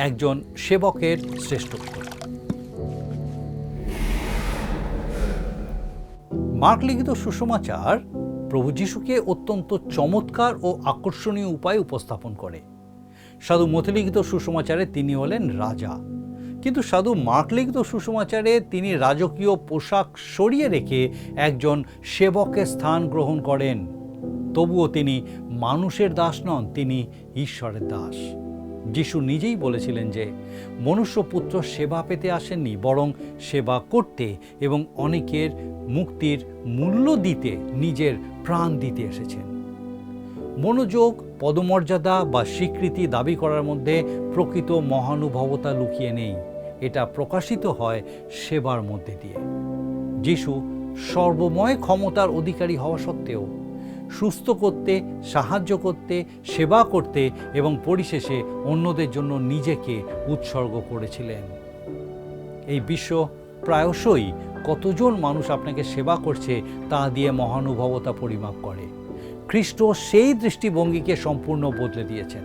একজন সেবকের শ্রেষ্ঠত্ব। মার্ক লিখিত সুসমাচার প্রভু যীশুকে অত্যন্ত চমৎকার ও আকর্ষণীয় উপায়ে উপস্থাপন করে। সাধু মথি লিখিত সুসমাচারে তিনি হলেন রাজা, কিন্তু সাধু মার্ক লিখিত সুসমাচারে তিনি রাজকীয় পোশাক সরিয়ে রেখে একজন সেবকের স্থান গ্রহণ করেন। তবুও তিনি মানুষের দাস নন, তিনি ঈশ্বরের দাস। যিশু নিজেই বলেছিলেন যে মনুষ্যপুত্র সেবা পেতে আসেননি, বরং সেবা করতে এবং অনেকের মুক্তির মূল্য দিতে নিজের প্রাণ দিতে এসেছেন। মনোযোগ, পদমর্যাদা বা স্বীকৃতি দাবি করার মধ্যে প্রকৃত মহানুভবতা লুকিয়ে নেই। এটা প্রকাশিত হয় সেবার মধ্যে দিয়ে। যিশু সর্বময় ক্ষমতার অধিকারী হওয়া সত্ত্বেও সুস্থ করতে, সাহায্য করতে, সেবা করতে এবং পরিশেষে অন্যদের জন্য নিজেকে উৎসর্গ করেছিলেন। এই বিশ্ব প্রায়শই কতজন মানুষ আপনাকে সেবা করছে তা দিয়ে মহানুভবতা পরিমাপ করে। খ্রিস্ট সেই দৃষ্টিভঙ্গিকে সম্পূর্ণ বদলে দিয়েছেন।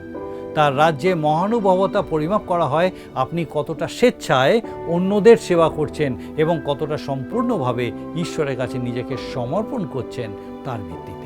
তার রাজ্যে মহানুভবতা পরিমাপ করা হয় আপনি কতটা স্বেচ্ছায় অন্যদের সেবা করছেন এবং কতটা সম্পূর্ণভাবে ঈশ্বরের কাছে নিজেকে সমর্পণ করছেন তার ভিত্তিতে।